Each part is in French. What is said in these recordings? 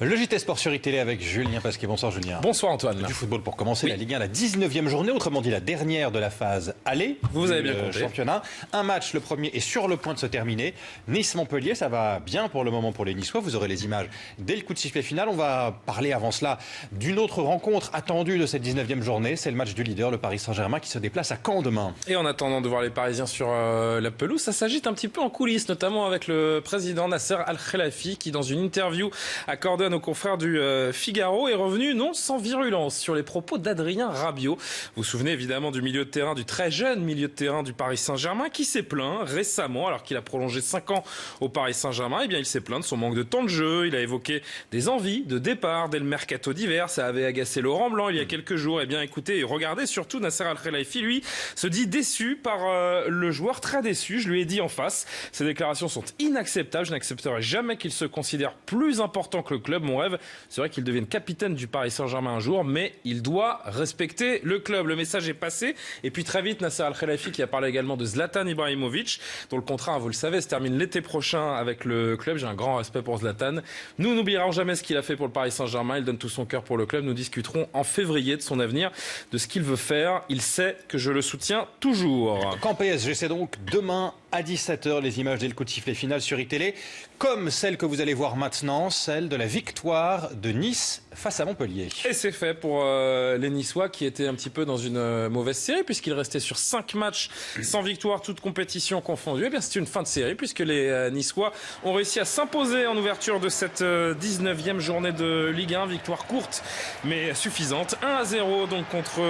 Le JT Sport sur iTélé avec Julien Pasquet. Bonsoir Julien. Bonsoir Antoine. Du football pour commencer, la Ligue 1, la 19e journée, autrement dit la dernière de la phase aller. Vous avez bien compté. Championnat. Un match, le premier, est sur le point de se terminer. Nice-Montpellier, ça va bien pour le moment pour les Niçois. Vous aurez les images dès le coup de sifflet final. On va parler avant cela d'une autre rencontre attendue de cette 19e journée. C'est le match du leader, le Paris Saint-Germain, qui se déplace à Caen demain. Et en attendant de voir les Parisiens sur la pelouse, ça s'agite un petit peu en coulisses, notamment avec le président Nasser Al-Khelaifi qui, dans une interview accordée à nos confrères du Figaro, est revenu non sans virulence sur les propos d'Adrien Rabiot. Vous vous souvenez évidemment du milieu de terrain, du très jeune milieu de terrain du Paris Saint-Germain qui s'est plaint récemment, alors qu'il a prolongé 5 ans au Paris Saint-Germain, il s'est plaint de son manque de temps de jeu. Il a évoqué des envies de départ dès le mercato d'hiver. Ça avait agacé Laurent Blanc il y a quelques jours. Écoutez et regardez, surtout Nasser Al-Khelaifi, lui, se dit déçu par le joueur, très déçu. Je lui ai dit en face, ces déclarations sont inacceptables. Je n'accepterai jamais qu'il se considère plus important que le club. Mon rêve, c'est vrai qu'il devienne capitaine du Paris Saint-Germain un jour, mais il doit respecter le club. Le message est passé. Et puis très vite, Nasser Al-Khelaifi qui a parlé également de Zlatan Ibrahimovic, dont le contrat, vous le savez, se termine l'été prochain avec le club. J'ai un grand respect pour Zlatan. Nous n'oublierons jamais ce qu'il a fait pour le Paris Saint-Germain. Il donne tout son cœur pour le club. Nous discuterons en février de son avenir, de ce qu'il veut faire. Il sait que je le soutiens toujours. Caen PSG, c'est donc demain à 17h, les images dès le coup de sifflet final sur iTélé, comme celle que vous allez voir maintenant, celle de la victoire de Nice face à Montpellier. Et c'est fait pour les Niçois qui étaient un petit peu dans une mauvaise série, puisqu'ils restaient sur 5 matchs sans victoire, toute compétition confondue. Eh bien, c'est une fin de série, puisque les Niçois ont réussi à s'imposer en ouverture de cette 19e journée de Ligue 1. Victoire courte, mais suffisante. 1-0 donc contre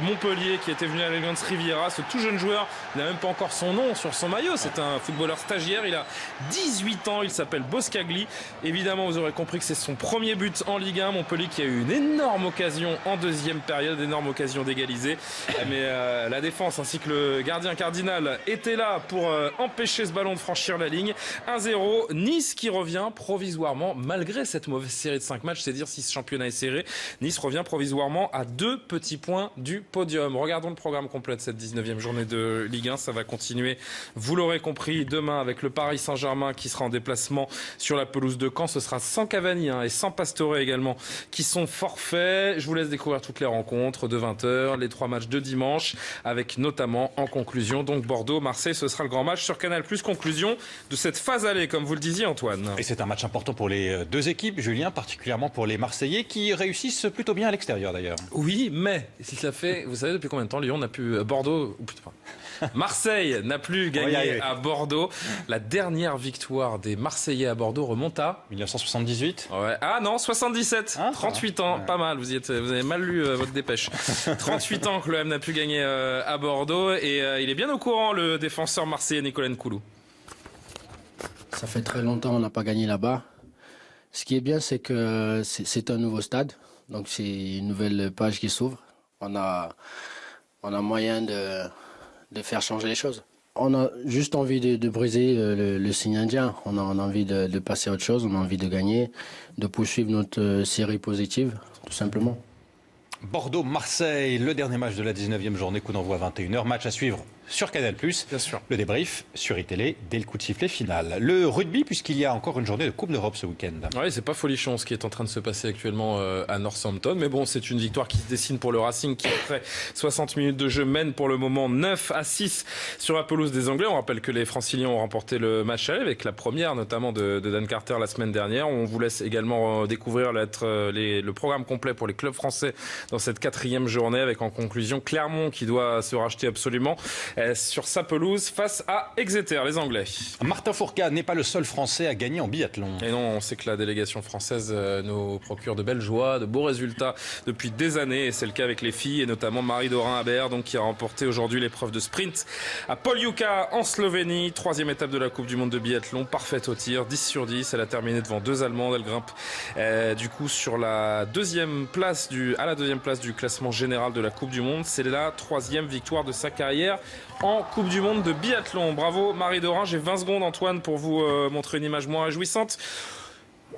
Montpellier, qui était venu à l'Allianz Riviera. Ce tout jeune joueur, il n'a même pas encore son nom sur son maillot. C'est un footballeur stagiaire. Il a 18 ans. Il s'appelle Boscagli. Évidemment, vous aurez compris que c'est son premier but en Ligue 1. Montpellier qui a eu une énorme occasion en deuxième période, énorme occasion d'égaliser. Mais la défense ainsi que le gardien Cardinal étaient là pour empêcher ce ballon de franchir la ligne. 1-0. Nice qui revient provisoirement, malgré cette mauvaise série de 5 matchs, c'est dire si ce championnat est serré. Nice revient provisoirement à 2 petits points du podium. Regardons le programme complet de cette 19e journée de Ligue 1. Ça va continuer, vous l'aurez compris, demain avec le Paris Saint-Germain qui sera en déplacement sur la pelouse de Caen. Ce sera sans Cavani et sans Pastore également qui sont forfaits. Je vous laisse découvrir toutes les rencontres de 20h, les 3 matchs de dimanche, avec notamment en conclusion donc Bordeaux-Marseille. Ce sera le grand match sur Canal+, conclusion de cette phase aller, comme vous le disiez Antoine. Et c'est un match important pour les deux équipes, Julien, particulièrement pour les Marseillais qui réussissent plutôt bien à l'extérieur d'ailleurs. Oui, mais si ça fait, vous savez depuis combien de temps Lyon n'a plus Bordeaux, ou putain, Marseille n'a plus gagné à Bordeaux. La dernière victoire des Marseillais à Bordeaux remonte à 1978. Ouais. Ah non, 77. 38 ans, pas mal. Vous avez mal lu votre dépêche. 38 ans que l'OM n'a plus gagné à Bordeaux et il est bien au courant, le défenseur marseillais Nicolas Nkoulou. Ça fait très longtemps qu'on n'a pas gagné là-bas. Ce qui est bien, c'est que c'est un nouveau stade, donc c'est une nouvelle page qui s'ouvre. On a moyen de faire changer les choses. On a juste envie de briser le signe indien. On a envie de passer à autre chose, on a envie de gagner, de poursuivre notre série positive, tout simplement. Bordeaux-Marseille, le dernier match de la 19e journée, coup d'envoi 21h. Match à suivre sur Canal+. Bien sûr. Le débrief sur iTélé dès le coup de sifflet final. Le rugby, puisqu'il y a encore une journée de Coupe d'Europe ce week-end. Oui, c'est pas folichon ce qui est en train de se passer actuellement à Northampton. Mais bon, c'est une victoire qui se dessine pour le Racing qui, après 60 minutes de jeu, mène pour le moment 9-6 sur la pelouse des Anglais. On rappelle que les Franciliens ont remporté le match aller avec la première, notamment de Dan Carter la semaine dernière. On vous laisse également découvrir le programme complet pour les clubs français dans cette 4e journée, avec en conclusion Clermont qui doit se racheter absolument sur sa pelouse face à Exeter, les Anglais. Martin Fourcade n'est pas le seul Français à gagner en biathlon. Et non, on sait que la délégation française nous procure de belles joies, de beaux résultats depuis des années. Et c'est le cas avec les filles, et notamment Marie Dorin-Habert, donc qui a remporté aujourd'hui l'épreuve de sprint à Poljúca en Slovénie. 3e étape de la Coupe du Monde de biathlon, parfaite au tir, 10 sur 10. Elle a terminé devant 2 Allemandes. Elle grimpe du coup sur la deuxième place du classement général de la Coupe du Monde. C'est la 3e victoire de sa carrière en Coupe du Monde de biathlon. Bravo Marie Dorin. J'ai 20 secondes Antoine pour vous montrer une image moins réjouissante.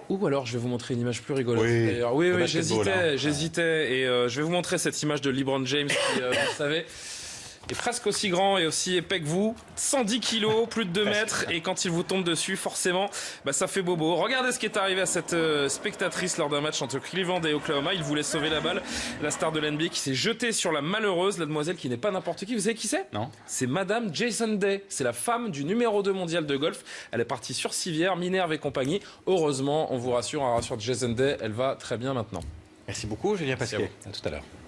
Ou alors je vais vous montrer une image plus rigolote. D'ailleurs. Oui, j'hésitais. Et je vais vous montrer cette image de LeBron James qui, vous savez, est presque aussi grand et aussi épais que vous, 110 kilos, plus de 2 mètres, et quand il vous tombe dessus, forcément, ça fait bobo. Regardez ce qui est arrivé à cette spectatrice lors d'un match entre Cleveland et Oklahoma. Il voulait sauver la balle. La star de l'NBA qui s'est jetée sur la malheureuse, la demoiselle qui n'est pas n'importe qui. Vous savez qui c'est? Non. C'est Madame Jason Day. C'est la femme du numéro 2 mondial de golf. Elle est partie sur civière, Minerve et compagnie. Heureusement, on vous rassure, Jason Day, elle va très bien maintenant. Merci beaucoup, Julien Pasquet. Merci à vous. À tout à l'heure.